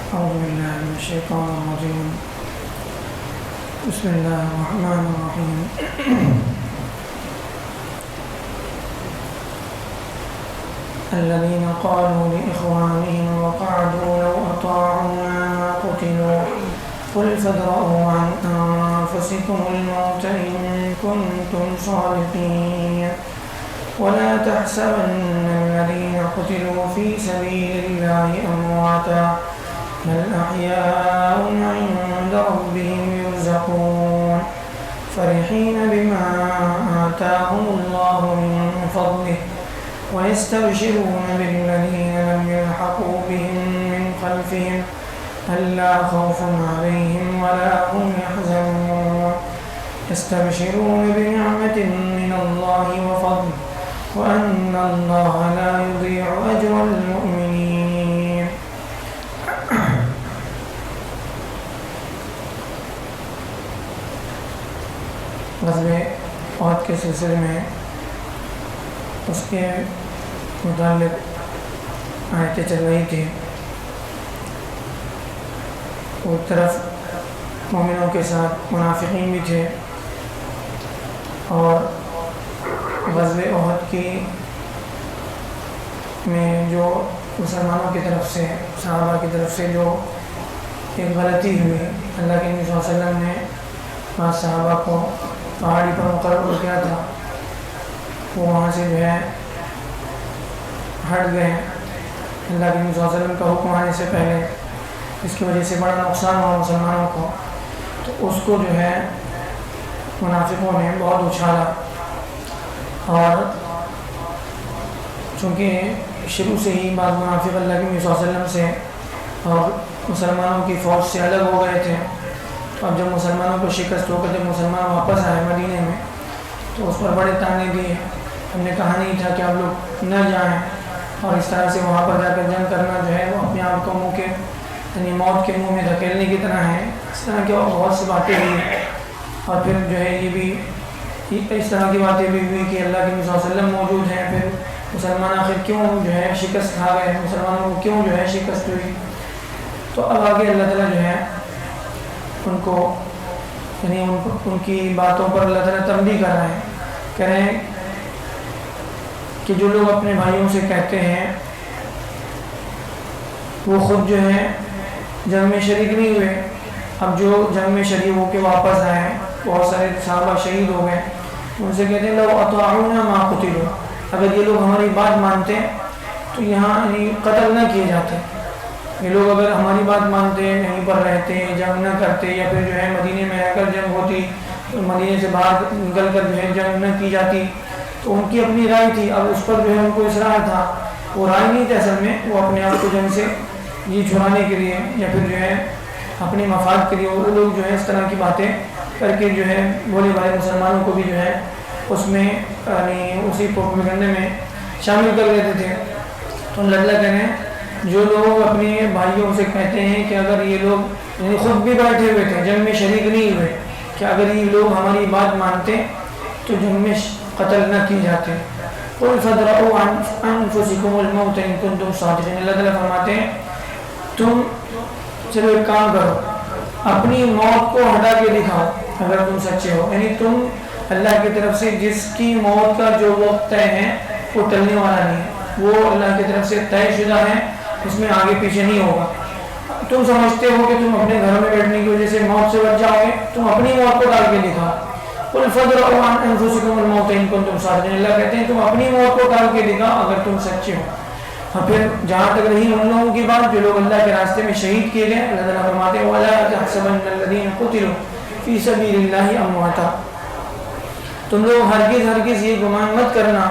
أعوذ بالله من الشيطان الرجيم. بسم الله الرحمن الرحيم. الذين قالوا لإخوانهم وقعدوا لو أطاعونا ما قتلوا قل فادرءوا عن أنفسكم الموت إن كنتم صادقين ولا تحسبن الذين قتلوا في سبيل الله أمواتا بل أحياء عند ربهم يرزقون فرحين بما آتاهم الله من فضله ويستبشرون بالذين لم يلحقوا بهم من خلفهم ألا خوف عليهم ولا هم يحزنون يستبشرون بنعمة من الله وفضل وأن الله لا يضيع أجر المؤمنين. غزوہ احد کے سلسلے میں اس کے متعلق آیتیں چل رہی تھی. ایک طرف مومنوں کے ساتھ منافقین بھی تھے اور غزوہ احد کی میں جو مسلمانوں کی طرف سے صحابہ کی طرف سے جو ایک غلطی ہوئی, اللہ کے نبی صلی اللہ علیہ وسلم نے بعض صحابہ کو پہاڑی پر مقرر کیا تھا, وہ وہاں سے جو ہے ہٹ گئے اللہ کے نبی صلی اللہ علیہ وسلم کا حکم آنے سے پہلے, اس کی وجہ سے بڑا نقصان ہوا مسلمانوں کو. تو اس کو جو ہے منافقوں نے بہت اچھالا اور چونکہ شروع سے ہی بعض منافق اللہ کے نبی صلی اللہ علیہ وسلم سے اور مسلمانوں کی فوج سے الگ ہو گئے تھے. اب جب مسلمانوں کو شکست ہو کر جب مسلمان واپس آئے مدینے میں تو اس پر بڑے تانے دیے. ہم نے کہا نہیں تھا کہ آپ لوگ نہ جائیں, اور اس طرح سے وہاں پر جا کر جنگ کرنا جو ہے وہ اپنے آپ کو منہ کے یعنی موت کے منہ میں دھکیلنے کی طرح ہے. اس طرح کی بہت سی باتیں ہوئی اور پھر جو ہے یہ بھی اس طرح کی باتیں بھی ہوئی کہ اللہ کے نبی صلی اللہ علیہ وسلم موجود ہیں, پھر مسلمان آخر کیوں جو ہے شکست کھا گئے, مسلمانوں کو کیوں جو ہے شکست ہوئی. تو اب آگے اللہ تعالیٰ جو ہے ان کو یعنی ان کی باتوں پر اللہ تعالیٰ تنبیہ کر رہے ہیں, کہہ رہے ہیں کہ جو لوگ اپنے بھائیوں سے کہتے ہیں وہ خود جو ہے جنگ میں شریک نہیں ہوئے, اب جو جنگ میں شریک ہو کے واپس آئے بہت سارے صحابہ شہید ہو گئے, ان سے کہتے ہیں لو اطاعونا ما قتلوا, اگر یہ لوگ ہماری بات مانتے تو یہاں قتل نہ کیے جاتے. یہ لوگ اگر ہماری بات مانتے یہیں پر رہتے جنگ نہ کرتے یا پھر جو ہے مدینے میں رہ کر جنگ ہوتی, مدینے سے باہر نکل کر جو ہے جنگ نہ کی جاتی, تو ان کی اپنی رائے تھی. اب اس پر جو ہے ان کو اصرار تھا, وہ رائے نہیں تھی اصل میں, وہ اپنے آپ کو جنگ سے جی چھڑانے کے لیے یا پھر جو ہے اپنے مفاد کے لیے وہ لوگ جو ہے اس طرح کی باتیں کر کے جو ہے بولے بھائی مسلمانوں کو بھی جو ہے اس میں یعنی اسی پروپیگنڈے میں شامل کر لیتے تھے. تو اللہ کہنے جو لوگ اپنے بھائیوں سے کہتے ہیں کہ اگر یہ لوگ یعنی خود بھی بیٹھے ہوئے تھے جنگ میں شریک نہیں ہوئے, کہ اگر یہ لوگ ہماری بات مانتے تو جنگ میں قتل نہ کی جاتے. قل فادرؤوا عن انفسکم الموت ان کنتم صادقین. اللہ تعالیٰ فرماتے ہیں تم چلو ایک کام کرو, اپنی موت کو ہٹا کے دکھاؤ اگر تم سچے ہو, یعنی تم اللہ کی طرف سے جس کی موت کا جو وقت طے ہے وہ ٹلنے والا نہیں ہے, وہ اللہ کی طرف سے طے شدہ ہے, اس میں آگے پیچھے نہیں ہوگا. تم سمجھتے ہو کہ تم اپنے گھروں میں بیٹھنے کی وجہ سے موت سے بچ جاؤ گے, تم اپنی موت کو ڈال کے دکھاؤ. قل فادرؤوا عن انفسکم الموت ان کنتم صادقین. اللہ کہتے ہیں تم اپنی موت کو ڈال کے دکھاؤ اگر تم سچے ہو. اور پھر جہاں تک رہی ان لوگوں کی بات جو لوگ اللہ کے راستے میں شہید کیے گئے, اللہ تعالیٰ فرماتے ہیں وَلَا تَحْسَبَنَّ الَّذِينَ قُتِلُوا فِي سَبِيلِ اللَّهِ أَمْوَاتًا. تم لوگ ہرگز یہ گمان مت کرنا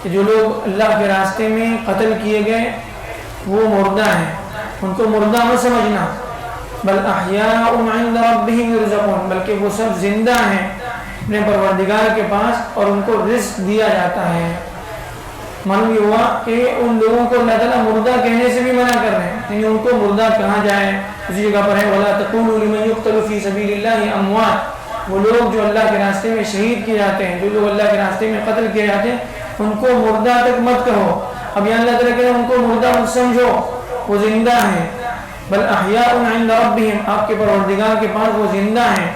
کہ جو لوگ اللہ کے راستے میں قتل کیے گئے وہ مردہ ہیں, ان کو مردہ مت سمجھنا. بل احیاء عند ربهم يرزقون, بلکہ وہ سب زندہ ہیں اپنے پروردگار کے پاس اور ان کو رزق دیا جاتا ہے. معلوم یہ ہوا کہ ان لوگوں کو اللہ تعالیٰ مردہ کہنے سے بھی منع کر رہے ہیں, یعنی ان کو مردہ کہا جائے. اسی جگہ پر ہے وَلَا تَقُولُوا لِمَنْ يُقْتَلُ فِي سَبِيلِ اللَّهِ أَمْوَاتٌ. وہ لوگ جو اللہ کے راستے میں شہید کیے جاتے ہیں, جو لوگ اللہ کے راستے میں قتل کیے جاتے ہیں, ان کو مردہ تک مت کہو. اب یہاں اللہ تعالیٰ کہتے ہیں ان کو مردہ مت سمجھو, وہ زندہ ہیں. بل احیاء عند ربہم، آپ کے پروردگار کے پاس وہ زندہ ہیں.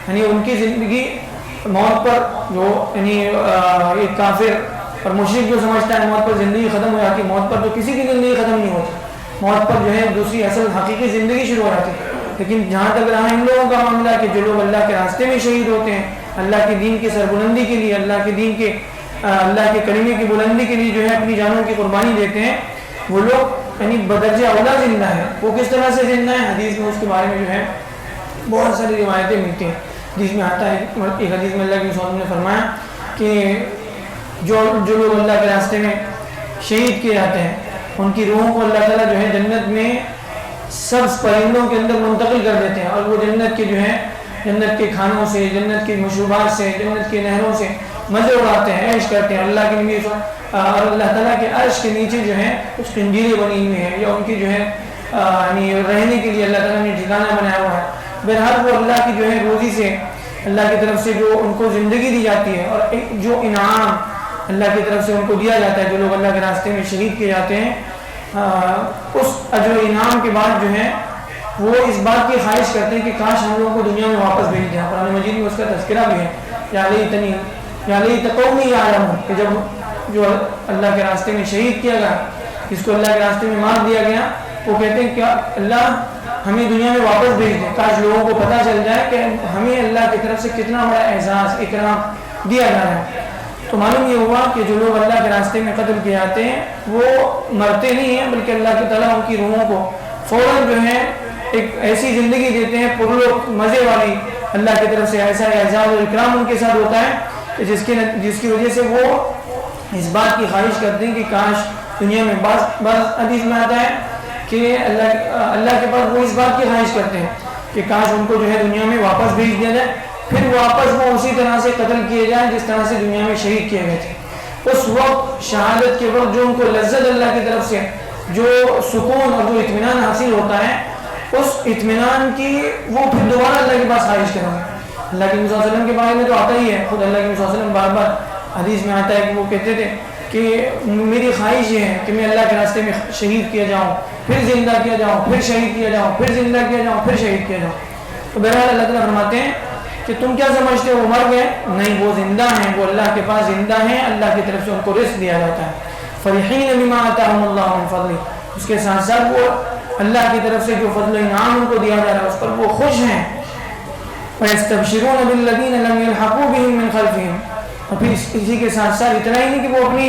یعنی ان کی زندگی موت پر جو یعنی ایک کافر اور مشرک جو سمجھتا ہے موت پر زندگی ختم ہو جاتی ہے، موت پر تو کسی کی زندگی ختم نہیں ہوتی، موت پر جو ہے دوسری اصل حقیقی زندگی شروع ہو جاتی ہے. لیکن جہاں تک رہا ان لوگوں کا معاملہ کہ جو لوگ اللہ کے راستے میں شہید ہوتے ہیں، اللہ کے دین کی سربلندی کے لیے، اللہ کے دین کے اللہ کے کلمے کی بلندی کے لیے جو ہے اپنی جانوں کی قربانی دیتے ہیں، وہ لوگ یعنی بدرجہ اولا زندہ ہے. وہ کس طرح سے زندہ ہے؟ حدیث میں اس کے بارے میں جو ہے بہت ساری روایتیں ملتی ہیں. حدیث میں آتا ہے، ایک حدیث میں اللہ کے رسول نے فرمایا کہ جو لوگ اللہ کے راستے میں شہید کیے جاتے ہیں ان کی روحوں کو اللہ تعالیٰ جو ہے جنت میں سبز پرندوں کے اندر منتقل کر دیتے ہیں، اور وہ جنت کے جو ہے جنت کے کھانوں سے، جنت کے مشروبات سے، جنت کے نہروں سے مزے اڑاتے ہیں، عیش کرتے ہیں. اللہ کے نبی اور اللہ تعالیٰ کے عرش کے نیچے جو ہے کچھ کنجیریں بنی ہوئی ہیں یا ان کی جو ہے یعنی رہنے کے لیے اللہ تعالیٰ نے ٹھکانہ بنایا ہوا ہے. بہرحال وہ اللہ کی جو ہے روزی سے، اللہ کی طرف سے جو ان کو زندگی دی جاتی ہے اور جو انعام اللہ کی طرف سے ان کو دیا جاتا ہے، جو لوگ اللہ کے راستے میں شہید کیے جاتے ہیں، اس اجر و انعام کے بعد جو ہے وہ اس بات کی خواہش کرتے ہیں کہ کاش ہم لوگوں کو دنیا میں واپس بھیج دیں. قرآن مجید میں اس کا تذکرہ بھی ہے، یا لیت قومی یعلمون، کہ جب جو اللہ کے راستے میں شہید کیا گیا، جس کو اللہ کے راستے میں مار دیا گیا، وہ کہتے ہیں کہ اللہ ہمیں دنیا میں واپس بھیج دیں، کاش لوگوں کو پتہ چل جائے کہ ہمیں اللہ کی طرف سے کتنا بڑا اعزاز اکرام دیا جا رہا ہے. تو معلوم یہ ہوا کہ جو لوگ اللہ کے راستے میں قتل کیے جاتے ہیں وہ مرتے نہیں ہیں، بلکہ اللہ تعالیٰ ان کی روحوں کو فوراً جو ہے ایک ایسی زندگی دیتے ہیں پرلطف مزے والی. اللہ کی طرف سے ایسا اعزاز اور اکرام ان کے ساتھ ہوتا ہے جس کی وجہ سے وہ اس بات کی خواہش کرتے ہیں کہ کاش دنیا میں بعض حدیث میں آتا ہے کہ اللہ کے پاس وہ اس بات کی خواہش کرتے ہیں کہ کاش ان کو جو ہے دنیا میں واپس بھیج دیا جائے، پھر واپس وہ اسی طرح سے قتل کیے جائیں جس طرح سے دنیا میں شہید کیے گئے تھے. اس وقت شہادت کے وقت جو ان کو لذت اللہ کی طرف سے جو سکون اور جو اطمینان حاصل ہوتا ہے، اس اطمینان کی وہ پھر دوبارہ اللہ کے پاس خواہش کریں گے. اللہ کے نبی صلی اللہ علیہ وسلم کے بارے میں تو آتا ہی ہے، خود اللہ کے نبی صلی اللہ علیہ وسلم بار بار حدیث میں آتا ہے کہ وہ کہتے تھے کہ میری خواہش یہ ہے کہ میں اللہ کے راستے میں شہید کیا جاؤں، پھر زندہ کیا جاؤں، پھر شہید کیا جاؤں، پھر زندہ کیا جاؤں، پھر شہید کیا جاؤں. تو بہرحال اللہ تعالیٰ فرماتے ہیں کہ تم کیا سمجھتے ہو وہ مر گئے؟ نہیں، وہ زندہ ہیں، وہ اللہ کے پاس زندہ ہیں، اللہ کی طرف سے ان کو رزق دیا جاتا ہے. فرحین بما آتاہم اللہ من فضلہ، اس کے ساتھ ساتھ وہ اللہ کی طرف سے جو فضل و انعام ان کو دیا جا رہا ہے اس پر وہ خوش ہیں. وَيَسْتَبْشِرُونَ بِالَّذِينَ لَمْ يَلْحَقُوا بِهِم مِّن خَلْفِهِمْ، اور پھر اسی کے ساتھ ساتھ اتنا ہی نہیں کہ وہ اپنی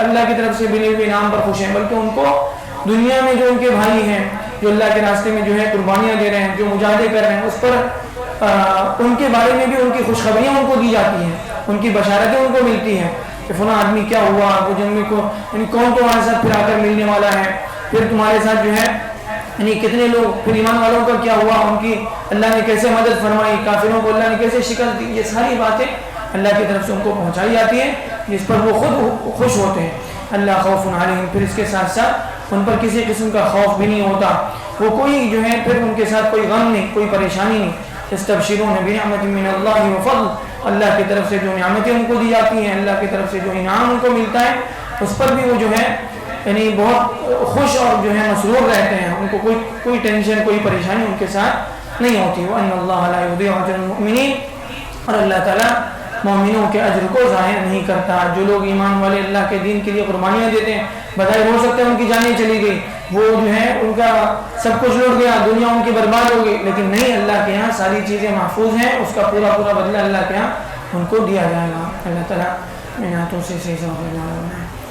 اللہ کی طرف سے ملے ہوئے انعام پر خوش ہیں، بلکہ ان کو دنیا میں جو ان کے بھائی ہیں جو اللہ کے راستے میں جو ہے قربانیاں دے رہے ہیں، جو مجاہدے کر رہے ہیں، اس پر ان کے بارے میں بھی ان کی خوشخبریاں ان کو دی جاتی ہیں، ان کی بشارتیں ان کو ملتی ہیں کہ فلاں آدمی کیا ہوا، وہ جنگ کو یعنی کون تمہارے ساتھ پھر آ کر ملنے والا ہے، پھر تمہارے ساتھ جو ہے یعنی کتنے لوگ، پھر ایمان والوں کا کیا ہوا، ان کی اللہ نے کیسے مدد فرمائی، کافروں کو اللہ نے کیسے شکست دی. یہ ساری باتیں اللہ کی طرف سے ان کو پہنچائی جاتی ہیں جس پر وہ خود خوش ہوتے ہیں. اللہ خوف علیہم، پھر اس کے ساتھ ساتھ ان پر کسی قسم کا خوف بھی نہیں ہوتا، وہ کوئی جو ہے پھر ان کے ساتھ کوئی غم نہیں، کوئی پریشانی نہیں. یستبشرون بنعمت من اللہ وفضل، اللہ کی طرف سے جو نعمتیں ان کو دی جاتی ہیں، اللہ کی طرف سے جو انعام ان کو ملتا ہے، اس پر بھی وہ جو ہے یعنی بہت خوش اور جو ہے مسرور رہتے ہیں. ان کو کوئی ٹینشن، کوئی پریشانی ان کے ساتھ نہیں ہوتی. وَأَنَّ اللَّهَ لَا يُضِيعُ أَجْرَ الْمُؤْمِنِينَ، اور اللہ تعالیٰ مومنوں کے اجر کو ضائع نہیں کرتا. جو لوگ ایمان والے اللہ کے دین کے لیے قربانیاں دیتے ہیں، بظاہر ہو سکتا ہے ان کی جانیں چلی گئی، وہ جو ہے ان کا سب کچھ لوٹ گیا، دنیا ان کی برباد ہو گئی، لیکن نہیں، اللہ کے ہاں ساری چیزیں محفوظ ہیں، اس کا پورا بدلہ اللہ کے ہاں ان کو دیا جائے گا. اللہ تعالیٰ میں نعتوں سے